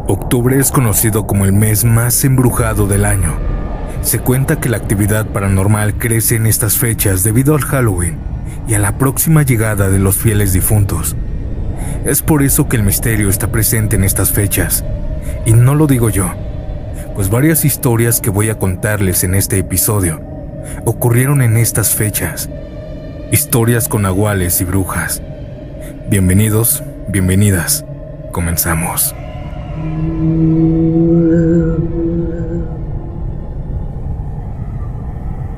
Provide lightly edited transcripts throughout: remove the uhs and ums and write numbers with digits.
Octubre es conocido como el mes más embrujado del año. Se cuenta que la actividad paranormal crece en estas fechas debido al Halloween y a la próxima llegada de los fieles difuntos. Es por eso que el misterio está presente en estas fechas. Y no lo digo yo, pues varias historias que voy a contarles en este episodio ocurrieron en estas fechas. Historias con nahuales y brujas. Bienvenidos, bienvenidas. Comenzamos.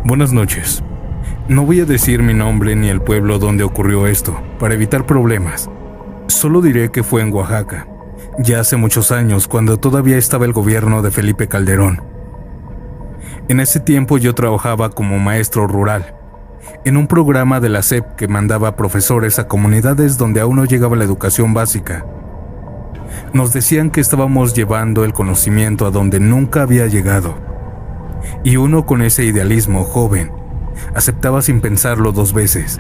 Buenas noches. No voy a decir mi nombre ni el pueblo donde ocurrió esto, para evitar problemas. Solo diré que fue en Oaxaca, ya hace muchos años, cuando todavía estaba el gobierno de Felipe Calderón. En ese tiempo yo trabajaba como maestro rural, en un programa de la SEP que mandaba profesores a comunidades donde aún no llegaba la educación básica. Nos decían que estábamos llevando el conocimiento a donde nunca había llegado. Y uno con ese idealismo joven aceptaba sin pensarlo dos veces.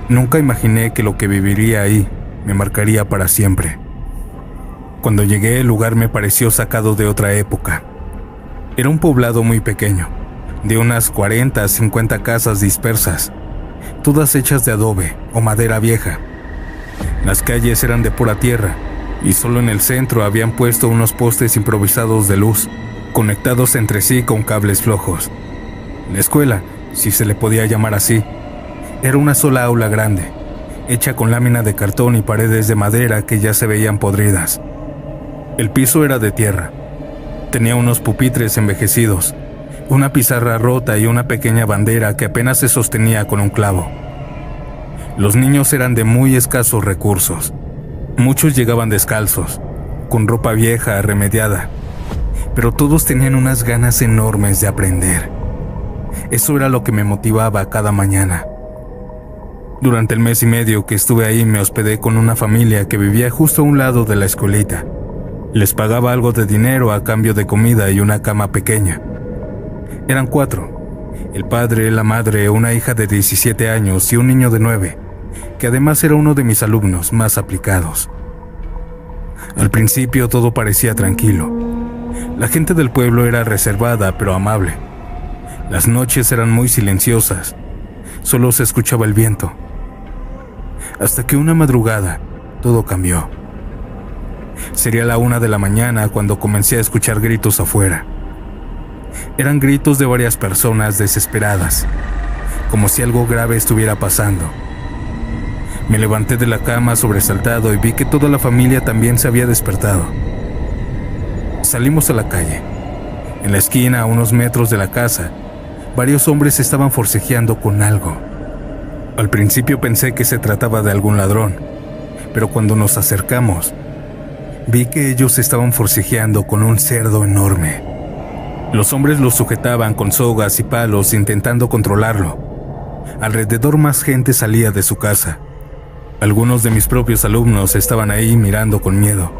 Nunca imaginé que lo que viviría ahí me marcaría para siempre. Cuando llegué, el lugar me pareció sacado de otra época. Era un poblado muy pequeño, de unas 40 a 50 casas dispersas, todas hechas de adobe o madera vieja. Las calles eran de pura tierra y solo en el centro habían puesto unos postes improvisados de luz, conectados entre sí con cables flojos. La escuela, si se le podía llamar así, era una sola aula grande, hecha con lámina de cartón y paredes de madera que ya se veían podridas. El piso era de tierra. Tenía unos pupitres envejecidos, una pizarra rota y una pequeña bandera que apenas se sostenía con un clavo. Los niños eran de muy escasos recursos. Muchos llegaban descalzos, con ropa vieja remediada, pero todos tenían unas ganas enormes de aprender. Eso era lo que me motivaba cada mañana. Durante el mes y medio que estuve ahí me hospedé con una familia que vivía justo a un lado de la escuelita. Les pagaba algo de dinero a cambio de comida y una cama pequeña. Eran 4, el padre, la madre, una hija de 17 años y un niño de 9, que además era uno de mis alumnos más aplicados. Al principio todo parecía tranquilo. La gente del pueblo era reservada pero amable. Las noches eran muy silenciosas, solo se escuchaba el viento. Hasta que una madrugada todo cambió. Sería la 1 de la mañana cuando comencé a escuchar gritos afuera. Eran gritos de varias personas desesperadas, como si algo grave estuviera pasando. Me levanté de la cama sobresaltado y vi que toda la familia también se había despertado. Salimos a la calle. En la esquina, a unos metros de la casa, varios hombres estaban forcejeando con algo. Al principio pensé que se trataba de algún ladrón, pero cuando nos acercamos, vi que ellos estaban forcejeando con un cerdo enorme. Los hombres lo sujetaban con sogas y palos intentando controlarlo. Alrededor más gente salía de su casa. Algunos de mis propios alumnos estaban ahí mirando con miedo.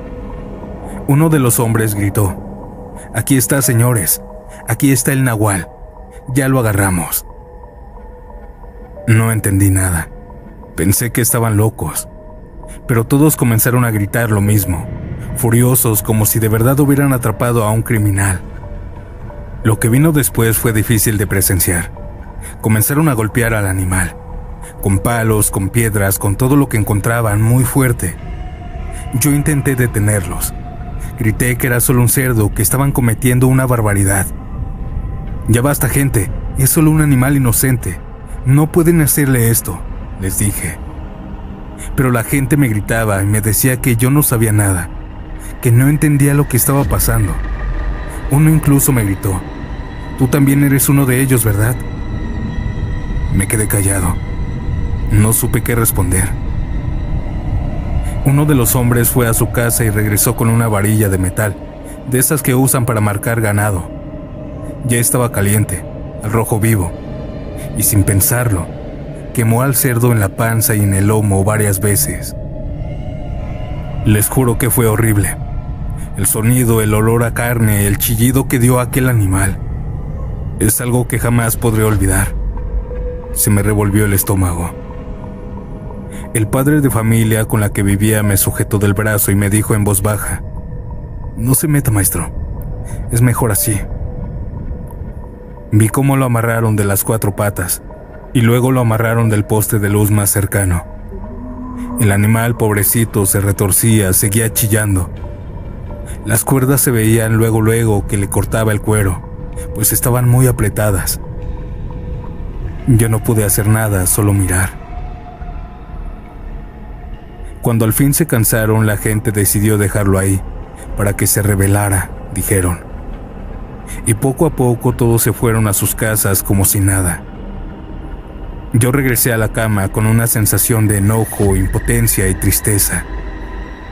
Uno de los hombres gritó: «Aquí está, señores, aquí está el nahual, ya lo agarramos». No entendí nada. Pensé que estaban locos, pero todos comenzaron a gritar lo mismo, furiosos como si de verdad hubieran atrapado a un criminal. Lo que vino después fue difícil de presenciar. Comenzaron a golpear al animal, con palos, con piedras, con todo lo que encontraban, muy fuerte. Yo intenté detenerlos. Grité que era solo un cerdo, que estaban cometiendo una barbaridad. «Ya basta, gente, es solo un animal inocente. No pueden hacerle esto», les dije. Pero la gente me gritaba y me decía que yo no sabía nada, que no entendía lo que estaba pasando. Uno incluso me gritó: «Tú también eres uno de ellos, ¿verdad?». Me quedé callado. No supe qué responder. Uno de los hombres fue a su casa y regresó con una varilla de metal, de esas que usan para marcar ganado. Ya estaba caliente, al rojo vivo, y sin pensarlo, quemó al cerdo en la panza y en el lomo varias veces. Les juro que fue horrible. El sonido, el olor a carne, el chillido que dio aquel animal, es algo que jamás podré olvidar. Se me revolvió el estómago. El padre de familia con la que vivía me sujetó del brazo y me dijo en voz baja: «No se meta, maestro. Es mejor así». Vi cómo lo amarraron de las 4 patas y luego lo amarraron del poste de luz más cercano. El animal, pobrecito, se retorcía, seguía chillando. Las cuerdas se veían luego que le cortaba el cuero, pues estaban muy apretadas. Yo no pude hacer nada, solo mirar. Cuando al fin se cansaron, la gente decidió dejarlo ahí, para que se rebelara, dijeron. Y poco a poco todos se fueron a sus casas como si nada. Yo regresé a la cama con una sensación de enojo, impotencia y tristeza.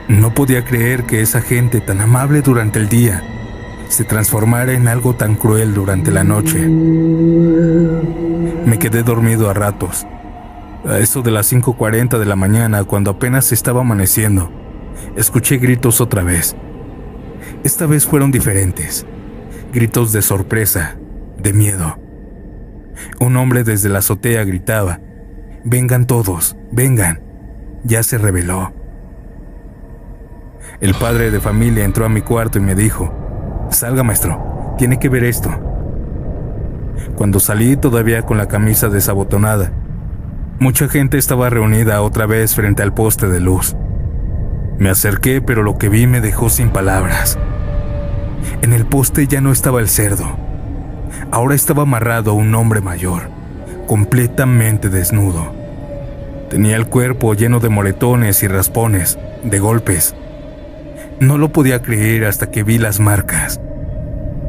No podía creer que esa gente tan amable durante el día se transformara en algo tan cruel durante la noche. Me quedé dormido a ratos. A eso de las 5:40 de la mañana, cuando apenas estaba amaneciendo, escuché gritos otra vez. Esta vez fueron diferentes. Gritos de sorpresa, de miedo. Un hombre desde la azotea gritaba: «Vengan todos, vengan, ya se rebeló». El padre de familia entró a mi cuarto y me dijo: «Salga, maestro, tiene que ver esto». Cuando salí, todavía con la camisa desabotonada, mucha gente estaba reunida otra vez frente al poste de luz. Me acerqué, pero lo que vi me dejó sin palabras. En el poste ya no estaba el cerdo. Ahora estaba amarrado un hombre mayor, completamente desnudo. Tenía el cuerpo lleno de moretones y raspones, de golpes. No lo podía creer hasta que vi las marcas.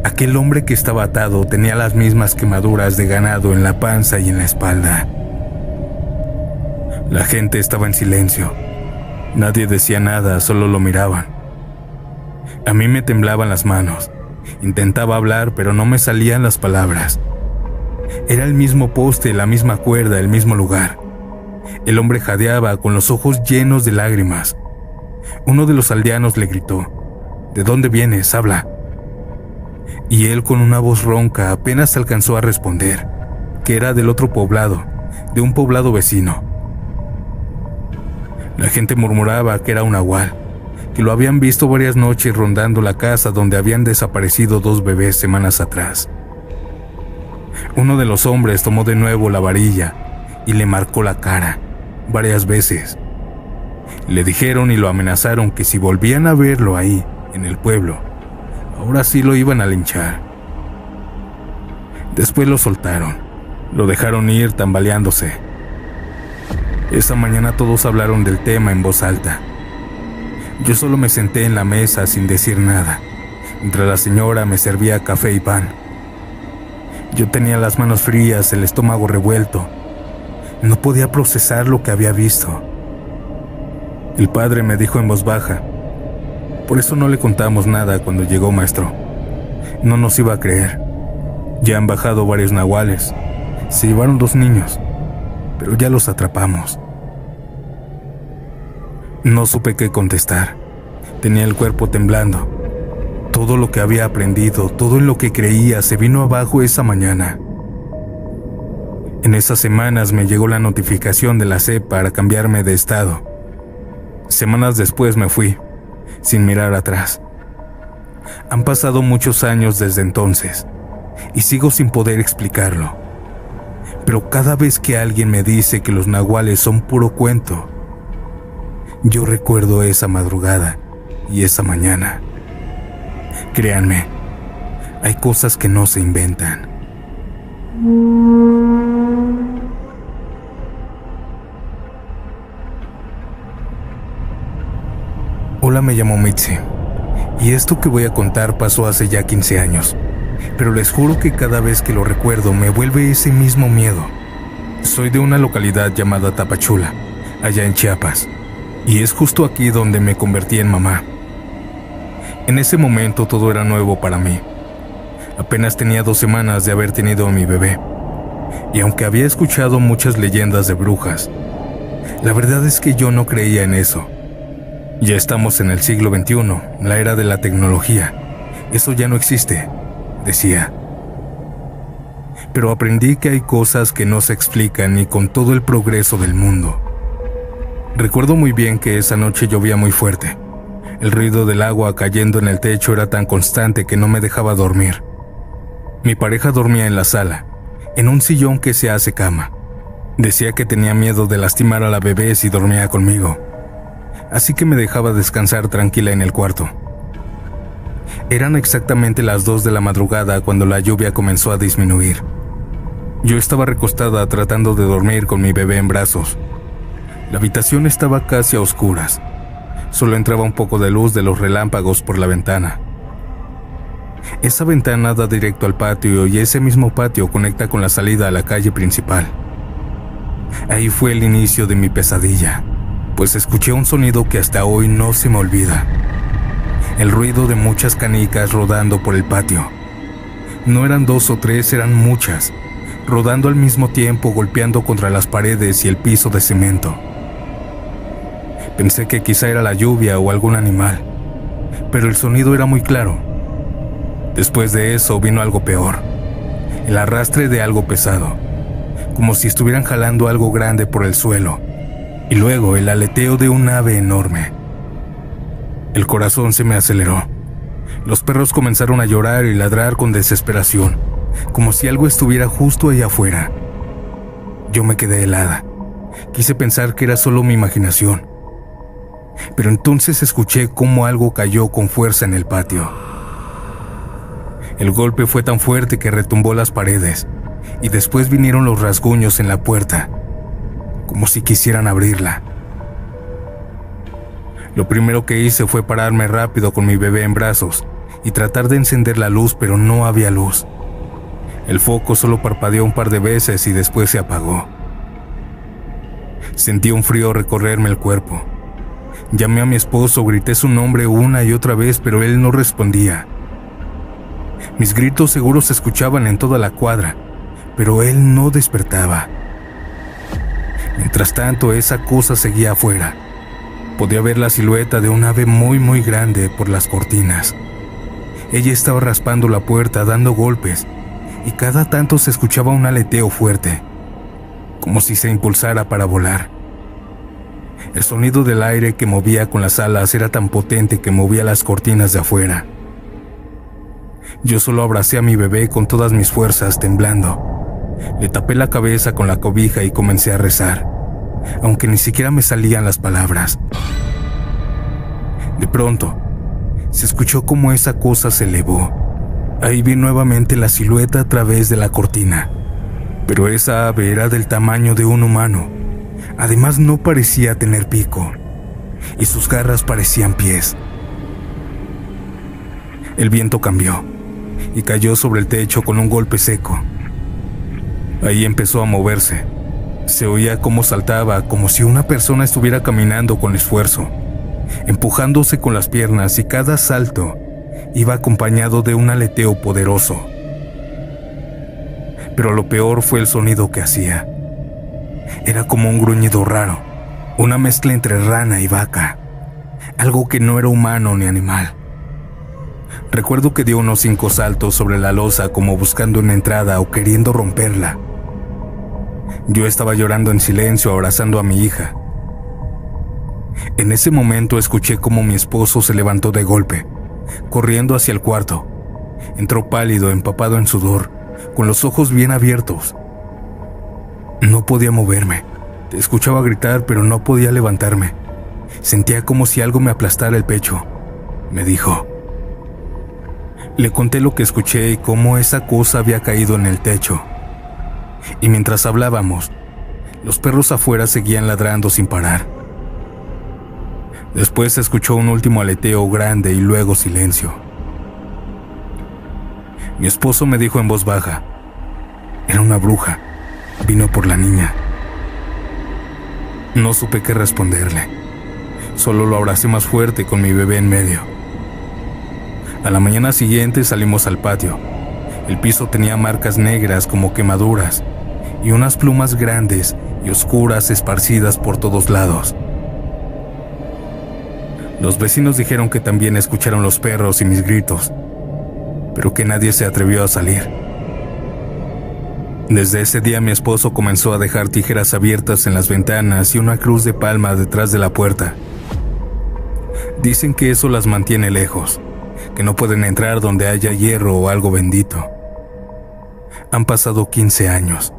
Aquel hombre que estaba atado tenía las mismas quemaduras de ganado en la panza y en la espalda. La gente estaba en silencio. Nadie decía nada, solo lo miraban. A mí me temblaban las manos. Intentaba hablar, pero no me salían las palabras. Era el mismo poste, la misma cuerda, el mismo lugar. El hombre jadeaba con los ojos llenos de lágrimas. Uno de los aldeanos le gritó: «¿De dónde vienes? Habla». Y él, con una voz ronca, apenas alcanzó a responder que era del otro poblado, de un poblado vecino. La gente murmuraba que era un nahual, que lo habían visto varias noches rondando la casa donde habían desaparecido 2 bebés semanas atrás. Uno de los hombres tomó de nuevo la varilla y le marcó la cara varias veces. Le dijeron y lo amenazaron que si volvían a verlo ahí, en el pueblo, ahora sí lo iban a linchar. Después lo soltaron, lo dejaron ir tambaleándose. Esa mañana todos hablaron del tema en voz alta. Yo solo me senté en la mesa sin decir nada, mientras la señora me servía café y pan. Yo tenía las manos frías, el estómago revuelto. No podía procesar lo que había visto. El padre me dijo en voz baja: «Por eso no le contamos nada cuando llegó, maestro. No nos iba a creer. Ya han bajado varios nahuales. Se llevaron 2 niños, pero ya los atrapamos». No supe qué contestar. Tenía el cuerpo temblando. Todo lo que había aprendido, todo en lo que creía, se vino abajo esa mañana. En esas semanas me llegó la notificación de la SEP para cambiarme de estado. Semanas después me fui, sin mirar atrás. Han pasado muchos años desde entonces, y sigo sin poder explicarlo. Pero cada vez que alguien me dice que los nahuales son puro cuento, yo recuerdo esa madrugada y esa mañana. Créanme, hay cosas que no se inventan. Hola, me llamo Mitzi, y esto que voy a contar pasó hace ya 15 años, pero les juro que cada vez que lo recuerdo me vuelve ese mismo miedo. Soy de una localidad llamada Tapachula, allá en Chiapas, y es justo aquí donde me convertí en mamá. En ese momento todo era nuevo para mí. Apenas tenía 2 semanas de haber tenido a mi bebé, y aunque había escuchado muchas leyendas de brujas, la verdad es que yo no creía en eso. Ya estamos en el siglo XXI, la era de la tecnología. Eso ya no existe, decía. Pero aprendí que hay cosas que no se explican ni con todo el progreso del mundo. Recuerdo muy bien que esa noche llovía muy fuerte. El ruido del agua cayendo en el techo era tan constante que no me dejaba dormir. Mi pareja dormía en la sala, en un sillón que se hace cama. Decía que tenía miedo de lastimar a la bebé si dormía conmigo, así que me dejaba descansar tranquila en el cuarto. Eran exactamente las 2 de la madrugada cuando la lluvia comenzó a disminuir. Yo estaba recostada tratando de dormir con mi bebé en brazos. La habitación estaba casi a oscuras. Solo entraba un poco de luz de los relámpagos por la ventana. Esa ventana da directo al patio y ese mismo patio conecta con la salida a la calle principal. Ahí fue el inicio de mi pesadilla, pues escuché un sonido que hasta hoy no se me olvida. El ruido de muchas canicas rodando por el patio. No eran 2 o 3, eran muchas, rodando al mismo tiempo, golpeando contra las paredes y el piso de cemento. Pensé que quizá era la lluvia o algún animal, pero el sonido era muy claro. Después de eso vino algo peor, el arrastre de algo pesado, como si estuvieran jalando algo grande por el suelo, y luego el aleteo de un ave enorme. El corazón se me aceleró. Los perros comenzaron a llorar y ladrar con desesperación, como si algo estuviera justo allá afuera. Yo me quedé helada. Quise pensar que era solo mi imaginación, pero entonces escuché cómo algo cayó con fuerza en el patio. El golpe fue tan fuerte que retumbó las paredes, y después vinieron los rasguños en la puerta, como si quisieran abrirla. Lo primero que hice fue pararme rápido con mi bebé en brazos y tratar de encender la luz, pero no había luz. El foco solo parpadeó un par de veces y después se apagó. Sentí un frío recorrerme el cuerpo. Llamé a mi esposo, grité su nombre una y otra vez, pero él no respondía. Mis gritos seguro se escuchaban en toda la cuadra, pero él no despertaba. Mientras tanto, esa cosa seguía afuera. Podía ver la silueta de un ave muy grande por las cortinas. Ella estaba raspando la puerta, dando golpes, y cada tanto se escuchaba un aleteo fuerte, como si se impulsara para volar. El sonido del aire que movía con las alas era tan potente que movía las cortinas de afuera. Yo solo abracé a mi bebé con todas mis fuerzas, temblando. Le tapé la cabeza con la cobija y comencé a rezar, aunque ni siquiera me salían las palabras. De pronto, se escuchó como esa cosa se elevó. Ahí vi nuevamente la silueta a través de la cortina, pero esa ave era del tamaño de un humano. Además, no parecía tener pico, y sus garras parecían pies. El viento cambió y cayó sobre el techo con un golpe seco. Ahí empezó a moverse. Se oía cómo saltaba, como si una persona estuviera caminando con esfuerzo, empujándose con las piernas, y cada salto iba acompañado de un aleteo poderoso. Pero lo peor fue el sonido que hacía. Era como un gruñido raro, una mezcla entre rana y vaca, algo que no era humano ni animal. Recuerdo que dio unos 5 saltos sobre la losa como buscando una entrada o queriendo romperla. Yo estaba llorando en silencio, abrazando a mi hija. En ese momento escuché cómo mi esposo se levantó de golpe, corriendo hacia el cuarto. Entró pálido, empapado en sudor, con los ojos bien abiertos. No podía moverme. Te escuchaba gritar, pero no podía levantarme. Sentía como si algo me aplastara el pecho, me dijo. Le conté lo que escuché y cómo esa cosa había caído en el techo. Y mientras hablábamos, los perros afuera seguían ladrando sin parar. Después se escuchó un último aleteo grande y luego silencio. Mi esposo me dijo en voz baja: era una bruja, vino por la niña. No supe qué responderle. Solo lo abracé más fuerte con mi bebé en medio. A la mañana siguiente salimos al patio. El piso tenía marcas negras como quemaduras y unas plumas grandes y oscuras esparcidas por todos lados. Los vecinos dijeron que también escucharon los perros y mis gritos, pero que nadie se atrevió a salir. Desde ese día mi esposo comenzó a dejar tijeras abiertas en las ventanas y una cruz de palma detrás de la puerta. Dicen que eso las mantiene lejos, que no pueden entrar donde haya hierro o algo bendito. Han pasado 15 años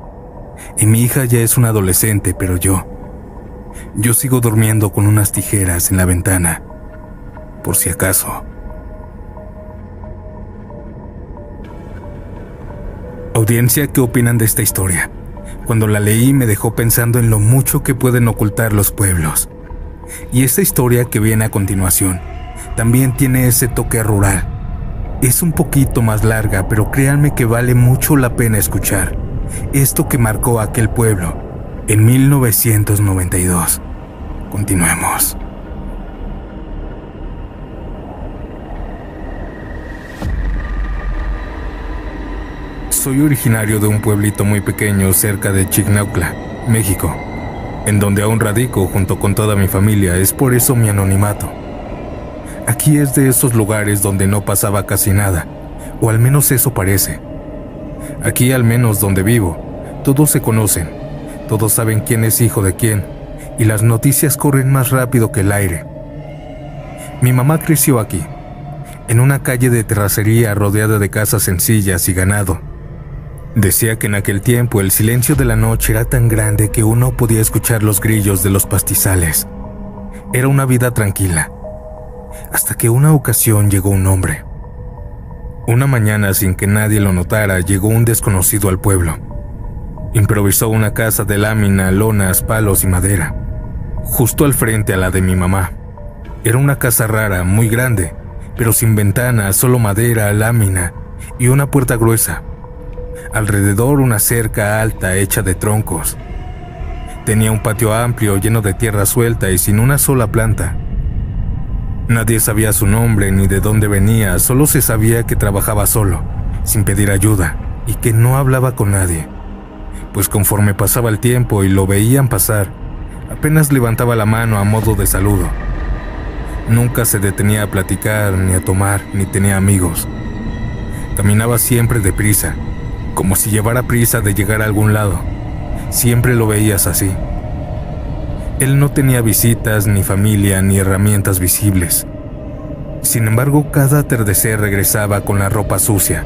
y mi hija ya es una adolescente, pero yo sigo durmiendo con unas tijeras en la ventana, por si acaso. Audiencia, ¿qué opinan de esta historia? Cuando la leí me dejó pensando en lo mucho que pueden ocultar los pueblos. Y esta historia que viene a continuación también tiene ese toque rural. Es un poquito más larga, pero créanme que vale mucho la pena escuchar esto que marcó a aquel pueblo en 1992. Continuemos. Soy originario de un pueblito muy pequeño cerca de Chignautla, México, en donde aún radico junto con toda mi familia. Es por eso mi anonimato. Aquí es de esos lugares donde no pasaba casi nada, o al menos eso parece. Aquí, al menos donde vivo, todos se conocen, todos saben quién es hijo de quién, y las noticias corren más rápido que el aire. Mi mamá creció aquí, en una calle de terracería rodeada de casas sencillas y ganado. Decía que en aquel tiempo el silencio de la noche era tan grande que uno podía escuchar los grillos de los pastizales. Era una vida tranquila, hasta que una ocasión llegó un hombre. Una mañana, sin que nadie lo notara, llegó un desconocido al pueblo. Improvisó una casa de lámina, lonas, palos y madera, justo al frente a la de mi mamá. Era una casa rara, muy grande, pero sin ventanas, solo madera, lámina y una puerta gruesa. Alrededor una cerca alta hecha de troncos. Tenía un patio amplio lleno de tierra suelta y sin una sola planta. Nadie sabía su nombre ni de dónde venía, solo se sabía que trabajaba solo, sin pedir ayuda, y que no hablaba con nadie. Pues conforme pasaba el tiempo y lo veían pasar, apenas levantaba la mano a modo de saludo. Nunca se detenía a platicar, ni a tomar, ni tenía amigos. Caminaba siempre deprisa, como si llevara prisa de llegar a algún lado. Siempre lo veías así. Él no tenía visitas, ni familia, ni herramientas visibles. Sin embargo, cada atardecer regresaba con la ropa sucia,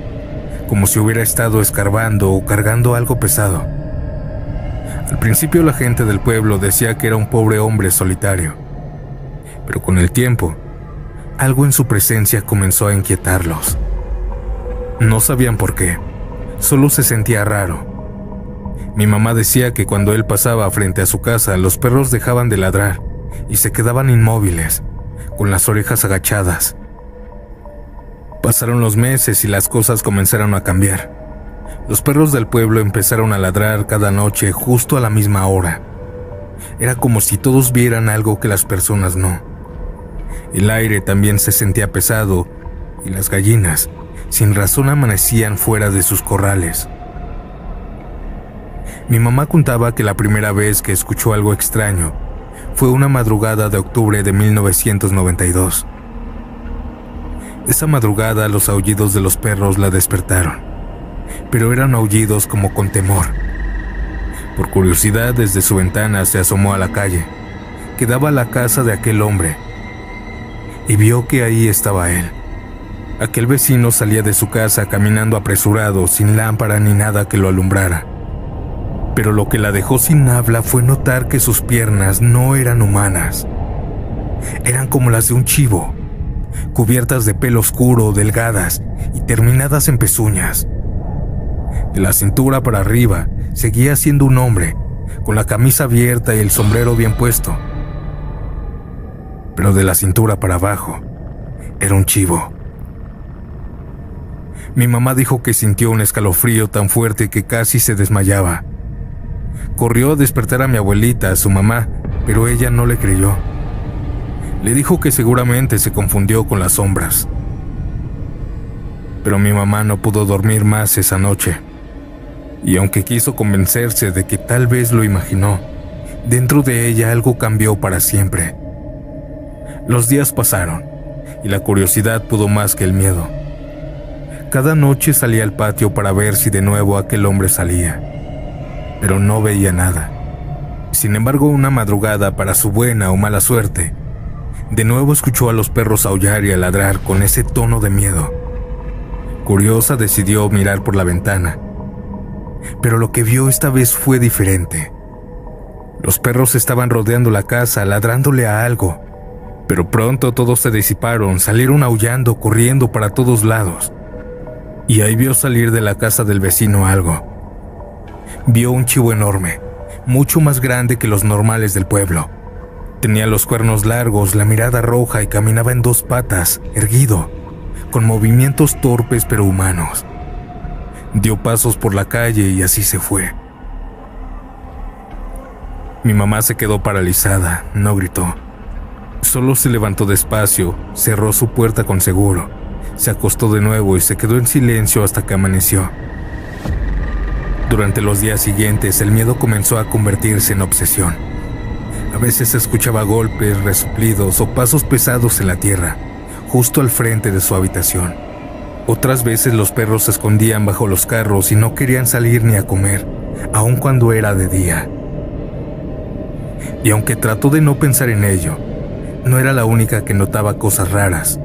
como si hubiera estado escarbando o cargando algo pesado. Al principio la gente del pueblo decía que era un pobre hombre solitario, pero con el tiempo, algo en su presencia comenzó a inquietarlos. No sabían por qué. Solo se sentía raro. Mi mamá decía que cuando él pasaba frente a su casa, los perros dejaban de ladrar y se quedaban inmóviles, con las orejas agachadas. Pasaron los meses y las cosas comenzaron a cambiar. Los perros del pueblo empezaron a ladrar cada noche justo a la misma hora. Era como si todos vieran algo que las personas no. El aire también se sentía pesado y las gallinas, sin razón, amanecían fuera de sus corrales. Mi mamá contaba que la primera vez que escuchó algo extraño fue una madrugada de octubre de 1992. Esa madrugada los aullidos de los perros la despertaron, pero eran aullidos como con temor. Por curiosidad, desde su ventana se asomó a la calle, que daba a la casa de aquel hombre, y vio que ahí estaba él. Aquel vecino salía de su casa caminando apresurado, sin lámpara ni nada que lo alumbrara. Pero lo que la dejó sin habla fue notar que sus piernas no eran humanas. Eran como las de un chivo, cubiertas de pelo oscuro, delgadas y terminadas en pezuñas. De la cintura para arriba seguía siendo un hombre, con la camisa abierta y el sombrero bien puesto. Pero de la cintura para abajo era un chivo. Mi mamá dijo que sintió un escalofrío tan fuerte que casi se desmayaba. Corrió a despertar a mi abuelita, a su mamá, pero ella no le creyó. Le dijo que seguramente se confundió con las sombras. Pero mi mamá no pudo dormir más esa noche. Y aunque quiso convencerse de que tal vez lo imaginó, dentro de ella algo cambió para siempre. Los días pasaron y la curiosidad pudo más que el miedo. Cada noche salía al patio para ver si de nuevo aquel hombre salía, pero no veía nada. Sin embargo, una madrugada, para su buena o mala suerte, de nuevo escuchó a los perros aullar y a ladrar con ese tono de miedo. Curiosa, decidió mirar por la ventana, pero lo que vio esta vez fue diferente. Los perros estaban rodeando la casa, ladrándole a algo, pero pronto todos se disiparon, salieron aullando, corriendo para todos lados. Y ahí vio salir de la casa del vecino algo. Vio un chivo enorme, mucho más grande que los normales del pueblo. Tenía los cuernos largos, la mirada roja y caminaba en dos patas, erguido, con movimientos torpes pero humanos. Dio pasos por la calle y así se fue. Mi mamá se quedó paralizada, no gritó. Solo se levantó despacio, cerró su puerta con seguro, se acostó de nuevo y se quedó en silencio hasta que amaneció. Durante los días siguientes, el miedo comenzó a convertirse en obsesión. A veces escuchaba golpes, resoplidos o pasos pesados en la tierra, justo al frente de su habitación. Otras veces los perros se escondían bajo los carros y no querían salir ni a comer, aun cuando era de día. Y aunque trató de no pensar en ello, no era la única que notaba cosas raras.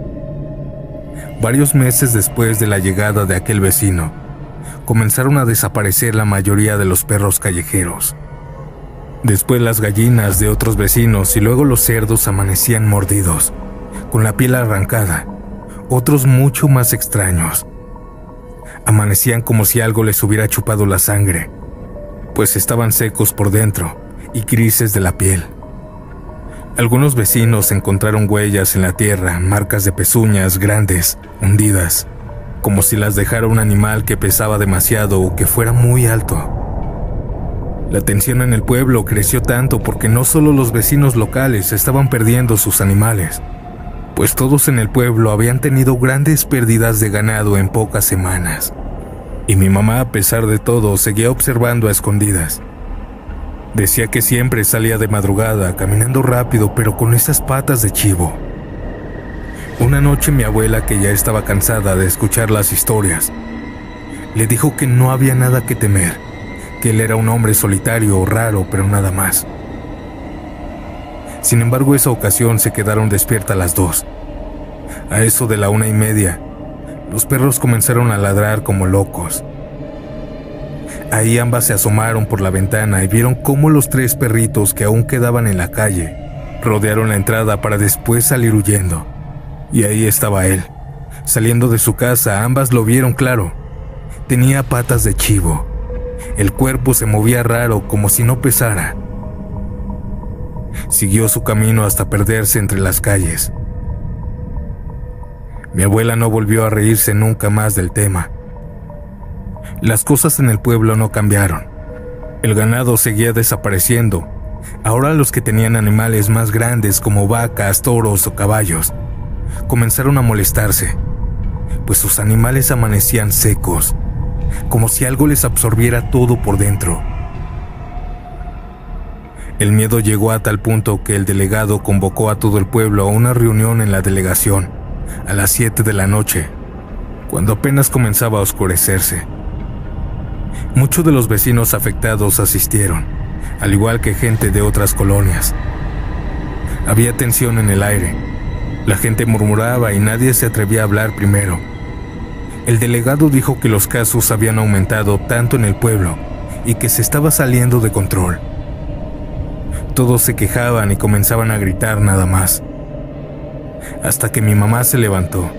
Varios meses después de la llegada de aquel vecino, comenzaron a desaparecer la mayoría de los perros callejeros. Después las gallinas de otros vecinos y luego los cerdos amanecían mordidos, con la piel arrancada, otros mucho más extraños. Amanecían como si algo les hubiera chupado la sangre, pues estaban secos por dentro y grises de la piel. Algunos vecinos encontraron huellas en la tierra, marcas de pezuñas grandes, hundidas, como si las dejara un animal que pesaba demasiado o que fuera muy alto. La tensión en el pueblo creció tanto porque no solo los vecinos locales estaban perdiendo sus animales, pues todos en el pueblo habían tenido grandes pérdidas de ganado en pocas semanas. Y mi mamá, a pesar de todo, seguía observando a escondidas. Decía que siempre salía de madrugada, caminando rápido, pero con esas patas de chivo. Una noche mi abuela, que ya estaba cansada de escuchar las historias, le dijo que no había nada que temer, que él era un hombre solitario o raro, pero nada más. Sin embargo, esa ocasión se quedaron despiertas las dos. A eso de la 1:30, los perros comenzaron a ladrar como locos. Ahí ambas se asomaron por la ventana y vieron cómo los 3 perritos que aún quedaban en la calle rodearon la entrada para después salir huyendo. Y ahí estaba él, saliendo de su casa. Ambas lo vieron claro. Tenía patas de chivo. El cuerpo se movía raro, como si no pesara. Siguió su camino hasta perderse entre las calles. Mi abuela no volvió a reírse nunca más del tema. Las cosas en el pueblo no cambiaron. El ganado seguía desapareciendo. Ahora los que tenían animales más grandes como vacas, toros o caballos comenzaron a molestarse, pues sus animales amanecían secos, como si algo les absorbiera todo por dentro. El miedo llegó a tal punto que el delegado convocó a todo el pueblo a una reunión en la delegación a las 7 de la noche, cuando apenas comenzaba a oscurecerse. Muchos de los vecinos afectados asistieron, al igual que gente de otras colonias. Había tensión en el aire. La gente murmuraba y nadie se atrevía a hablar primero. El delegado dijo que los casos habían aumentado tanto en el pueblo y que se estaba saliendo de control. Todos se quejaban y comenzaban a gritar nada más. Hasta que mi mamá se levantó.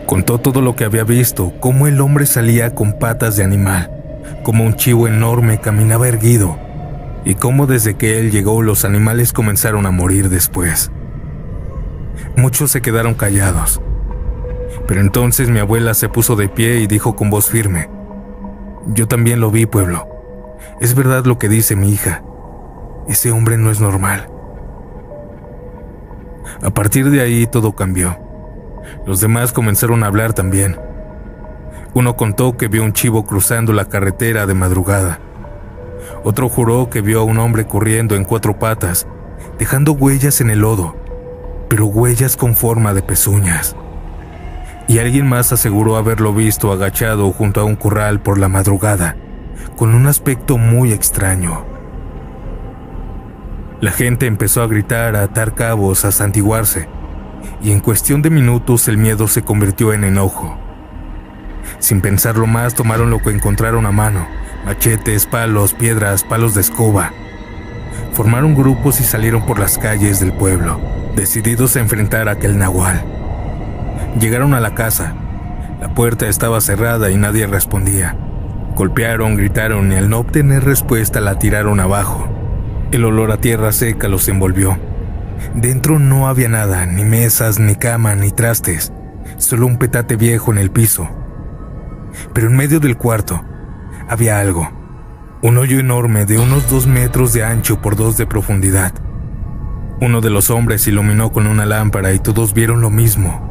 Contó todo lo que había visto, cómo el hombre salía con patas de animal, como un chivo enorme caminaba erguido, y cómo desde que él llegó los animales comenzaron a morir después. Muchos se quedaron callados, pero entonces mi abuela se puso de pie y dijo con voz firme: «Yo también lo vi, pueblo. Es verdad lo que dice mi hija. Ese hombre no es normal». A partir de ahí todo cambió. Los demás comenzaron a hablar también. Uno contó que vio un chivo cruzando la carretera de madrugada. Otro juró que vio a un hombre corriendo en 4 patas, dejando huellas en el lodo, pero huellas con forma de pezuñas. y alguien más aseguró haberlo visto agachado junto a un corral por la madrugada, con un aspecto muy extraño. La gente empezó a gritar, a atar cabos, a santiguarse, y en cuestión de minutos el miedo se convirtió en enojo. Sin pensarlo más, tomaron lo que encontraron a mano: machetes, palos, piedras, palos de escoba. Formaron grupos y salieron por las calles del pueblo, decididos a enfrentar a aquel nahual. Llegaron a la casa. La puerta estaba cerrada y nadie respondía. Golpearon, gritaron y al no obtener respuesta la tiraron abajo. El olor a tierra seca los envolvió. Dentro no había nada, ni mesas, ni cama, ni trastes, solo un petate viejo en el piso. Pero en medio del cuarto había algo, un hoyo enorme de unos 2 metros de ancho por 2 de profundidad. Uno de los hombres iluminó con una lámpara y todos vieron lo mismo.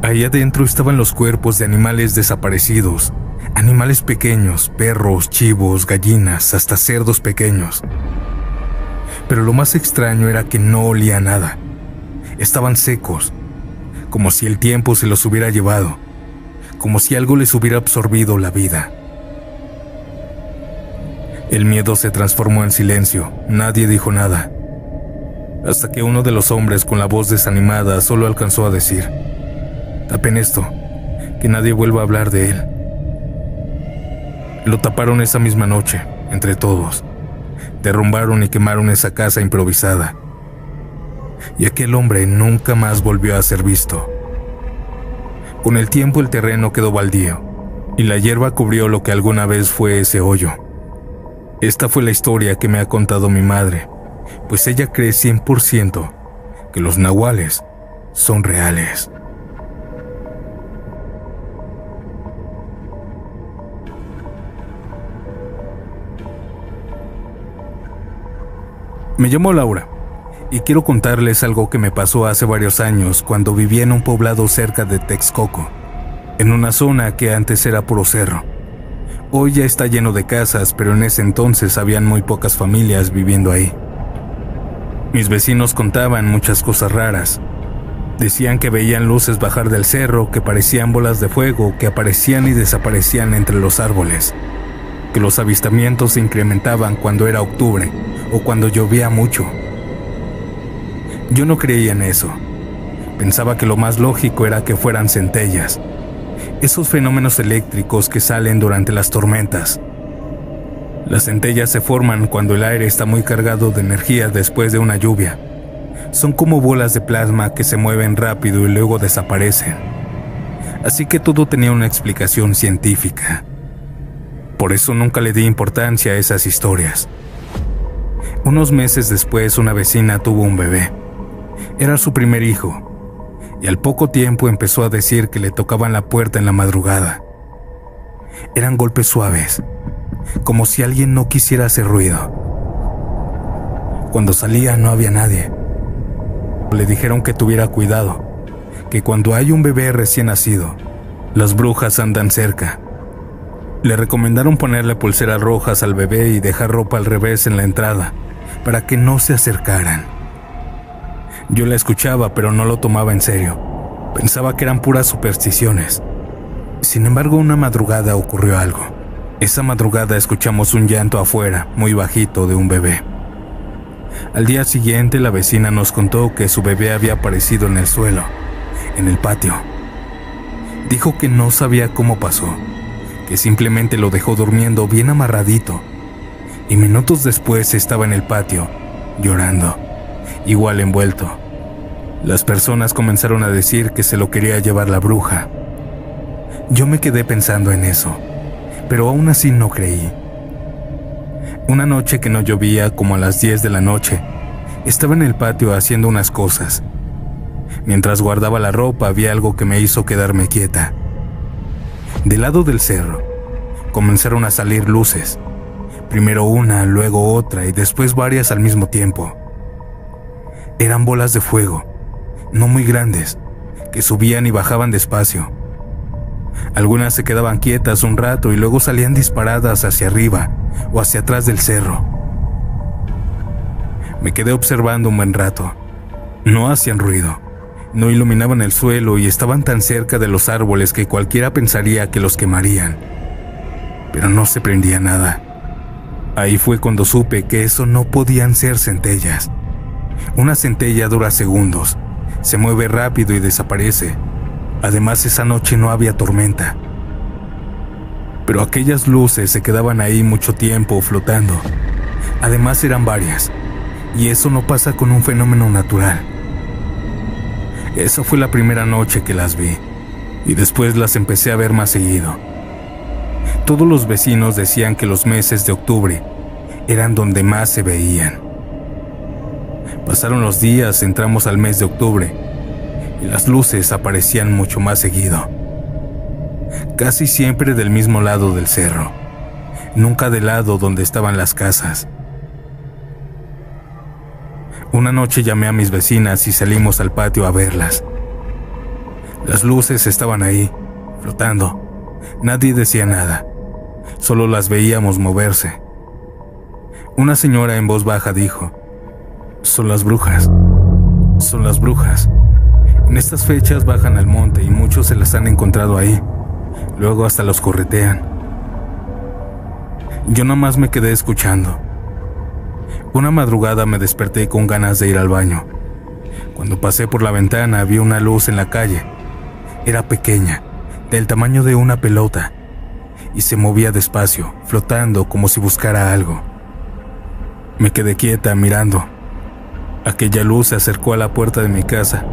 Ahí adentro estaban los cuerpos de animales desaparecidos, animales pequeños, perros, chivos, gallinas, hasta cerdos pequeños. Pero lo más extraño era que no olía a nada. Estaban secos, como si el tiempo se los hubiera llevado, como si algo les hubiera absorbido la vida. El miedo se transformó en silencio, nadie dijo nada, hasta que uno de los hombres con la voz desanimada solo alcanzó a decir: «Tapen esto, que nadie vuelva a hablar de él». Lo taparon esa misma noche, entre todos. Derrumbaron y quemaron esa casa improvisada. Y aquel hombre nunca más volvió a ser visto. Con el tiempo el terreno quedó baldío, y la hierba cubrió lo que alguna vez fue ese hoyo. Esta fue la historia que me ha contado mi madre, pues ella cree 100% que los nahuales son reales. Me llamo Laura y quiero contarles algo que me pasó hace varios años cuando vivía en un poblado cerca de Texcoco, en una zona que antes era puro cerro. Hoy ya está lleno de casas, pero en ese entonces habían muy pocas familias viviendo ahí. Mis vecinos contaban muchas cosas raras. Decían que veían luces bajar del cerro, que parecían bolas de fuego, que aparecían y desaparecían entre los árboles, que los avistamientos se incrementaban cuando era octubre o cuando llovía mucho. Yo no creía en eso. Pensaba que lo más lógico era que fueran centellas, esos fenómenos eléctricos que salen durante las tormentas. Las centellas se forman cuando el aire está muy cargado de energía después de una lluvia. Son como bolas de plasma que se mueven rápido y luego desaparecen. Así que todo tenía una explicación científica. Por eso nunca le di importancia a esas historias. Unos meses después, una vecina tuvo un bebé. Era su primer hijo. Y al poco tiempo empezó a decir que le tocaban la puerta en la madrugada. Eran golpes suaves, como si alguien no quisiera hacer ruido. Cuando salía no había nadie. Le dijeron que tuviera cuidado, que cuando hay un bebé recién nacido, las brujas andan cerca. Le recomendaron ponerle pulseras rojas al bebé y dejar ropa al revés en la entrada, para que no se acercaran. Yo la escuchaba, pero no lo tomaba en serio. Pensaba que eran puras supersticiones. Sin embargo, una madrugada ocurrió algo. Esa madrugada escuchamos un llanto afuera, muy bajito, de un bebé. Al día siguiente, la vecina nos contó que su bebé había aparecido en el suelo, en el patio. Dijo que no sabía cómo pasó, que simplemente lo dejó durmiendo bien amarradito, y minutos después estaba en el patio, llorando, igual envuelto. Las personas comenzaron a decir que se lo quería llevar la bruja. Yo me quedé pensando en eso, pero aún así no creí. Una noche que no llovía, como a las 10 de la noche, estaba en el patio haciendo unas cosas. Mientras guardaba la ropa, vi algo que me hizo quedarme quieta. Del lado del cerro, comenzaron a salir luces. Primero una, luego otra y después varias al mismo tiempo. Eran bolas de fuego, no muy grandes, que subían y bajaban despacio. Algunas se quedaban quietas un rato y luego salían disparadas hacia arriba o hacia atrás del cerro. Me quedé observando un buen rato. No hacían ruido, No iluminaban el suelo y estaban tan cerca de los árboles que cualquiera pensaría que los quemarían. Pero no se prendía nada. Ahí fue cuando supe que eso no podían ser centellas. Una centella dura segundos, se mueve rápido y desaparece. Además, esa noche no había tormenta. Pero aquellas luces se quedaban ahí mucho tiempo flotando. Además, eran varias, y eso no pasa con un fenómeno natural. Esa fue la primera noche que las vi, y después las empecé a ver más seguido. Todos los vecinos decían que los meses de octubre eran donde más se veían. Pasaron los días, entramos al mes de octubre, y las luces aparecían mucho más seguido. Casi siempre del mismo lado del cerro, nunca del lado donde estaban las casas. Una noche llamé a mis vecinas y salimos al patio a verlas. Las luces estaban ahí, flotando. Nadie decía nada, solo las veíamos moverse. Una señora en voz baja dijo: "Son las brujas, son las brujas. En estas fechas bajan al monte y muchos se las han encontrado ahí. Luego hasta los corretean". Yo nada más me quedé escuchando. Una madrugada me desperté con ganas de ir al baño. Cuando pasé por la ventana vi una luz en la calle. Era pequeña, del tamaño de una pelota, y se movía despacio, flotando como si buscara algo. Me quedé quieta mirando. Aquella luz se acercó a la puerta de mi casa,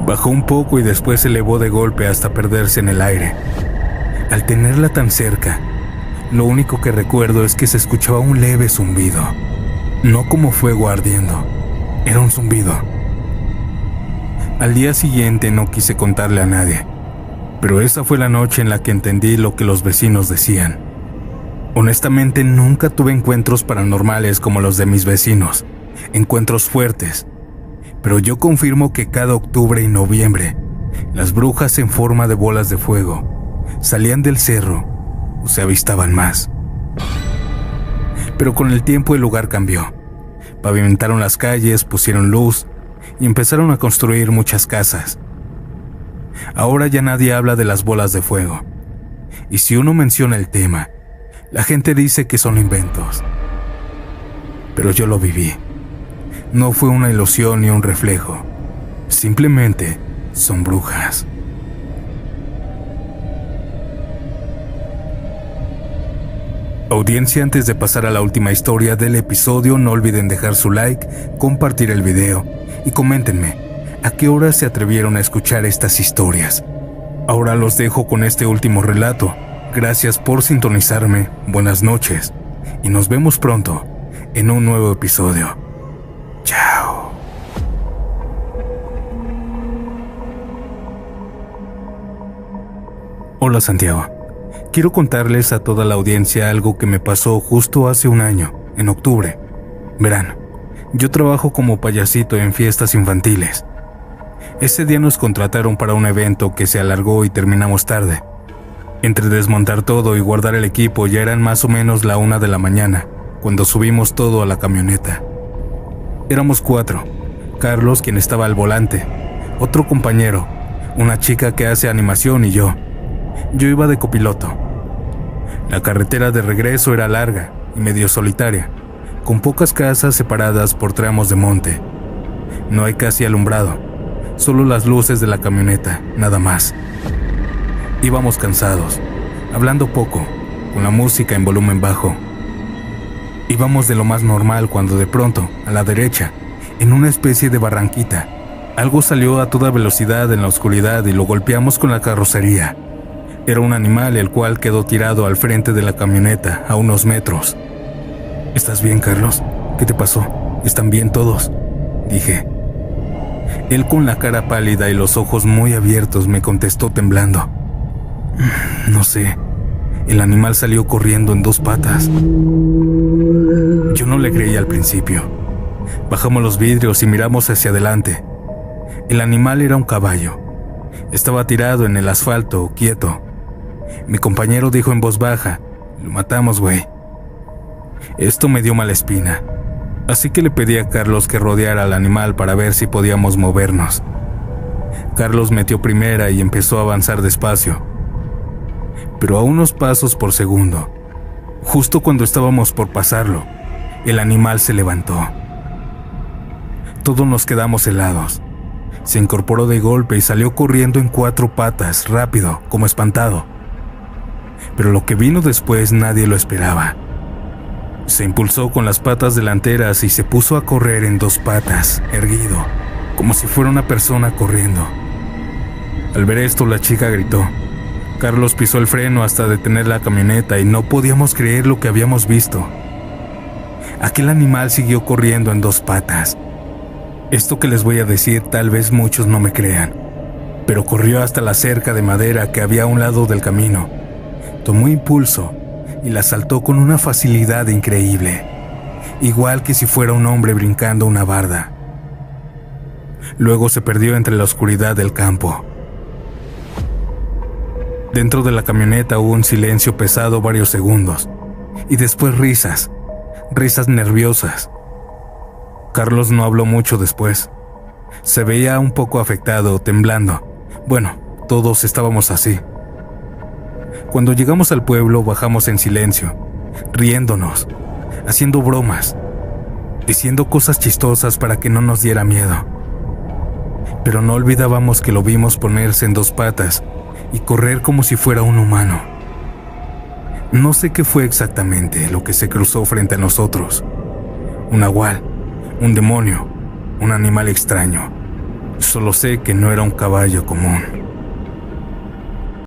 bajó un poco y después se elevó de golpe hasta perderse en el aire. Al tenerla tan cerca, lo único que recuerdo es que se escuchaba un leve zumbido. No como fuego ardiendo, era un zumbido. Al día siguiente no quise contarle a nadie, pero esa fue la noche en la que entendí lo que los vecinos decían. Honestamente, nunca tuve encuentros paranormales como los de mis vecinos, encuentros fuertes, pero yo confirmo que cada octubre y noviembre, las brujas en forma de bolas de fuego salían del cerro o se avistaban más. Pero con el tiempo el lugar cambió. Pavimentaron las calles, pusieron luz y empezaron a construir muchas casas. Ahora ya nadie habla de las bolas de fuego. Y si uno menciona el tema, la gente dice que son inventos. Pero yo lo viví. No fue una ilusión ni un reflejo. Simplemente son brujas. Audiencia, antes de pasar a la última historia del episodio, no olviden dejar su like, compartir el video y coméntenme a qué hora se atrevieron a escuchar estas historias. Ahora los dejo con este último relato. Gracias por sintonizarme, buenas noches y nos vemos pronto en un nuevo episodio. Chao. Hola Santiago. Quiero contarles a toda la audiencia algo que me pasó justo hace un año, en octubre, verano. Yo trabajo como payasito en fiestas infantiles. Ese día nos contrataron para un evento que se alargó y terminamos tarde. Entre desmontar todo y guardar el equipo ya eran más o menos la 1 de la mañana, cuando subimos todo a la camioneta. Éramos 4, Carlos, quien estaba al volante, otro compañero, una chica que hace animación y yo. Yo iba de copiloto. La carretera de regreso era larga y medio solitaria, con pocas casas separadas por tramos de monte. No hay casi alumbrado, solo las luces de la camioneta, nada más. Íbamos cansados, hablando poco, con la música en volumen bajo. Íbamos de lo más normal cuando de pronto, a la derecha, en una especie de barranquita, algo salió a toda velocidad en la oscuridad y lo golpeamos con la carrocería. Era un animal el cual quedó tirado al frente de la camioneta a unos metros. ¿Estás bien, Carlos? ¿Qué te pasó? ¿Están bien todos?, dije. Él, con la cara pálida y los ojos muy abiertos, me contestó temblando: No sé, el animal salió corriendo en 2 patas. Yo no le creí al principio. Bajamos los vidrios y miramos hacia adelante. El animal era un caballo. Estaba tirado en el asfalto, quieto. Mi compañero dijo en voz baja: Lo matamos, güey. Esto me dio mala espina, así que le pedí a Carlos que rodeara al animal para ver si podíamos movernos. Carlos metió primera y empezó a avanzar despacio, pero a unos pasos por segundo. Justo cuando estábamos por pasarlo, el animal se levantó. Todos nos quedamos helados. Se incorporó de golpe y salió corriendo en 4 patas, rápido, como espantado. Pero lo que vino después nadie lo esperaba. Se impulsó con las patas delanteras y se puso a correr en 2 patas, erguido, como si fuera una persona corriendo. Al ver esto, la chica gritó. Carlos pisó el freno hasta detener la camioneta y no podíamos creer lo que habíamos visto. Aquel animal siguió corriendo en 2 patas. Esto que les voy a decir tal vez muchos no me crean, pero corrió hasta la cerca de madera que había a un lado del camino. Tomó impulso y la saltó con una facilidad increíble, igual que si fuera un hombre brincando una barda. Luego se perdió entre la oscuridad del campo. Dentro de la camioneta hubo un silencio pesado varios segundos, y después risas nerviosas. Carlos no habló mucho después. Se veía un poco afectado, temblando. Bueno, todos estábamos así. Cuando llegamos al pueblo bajamos en silencio, riéndonos, haciendo bromas, diciendo cosas chistosas para que no nos diera miedo. Pero no olvidábamos que lo vimos ponerse en 2 patas y correr como si fuera un humano. No sé qué fue exactamente lo que se cruzó frente a nosotros. Un nahual, un demonio, un animal extraño. Solo sé que no era un caballo común.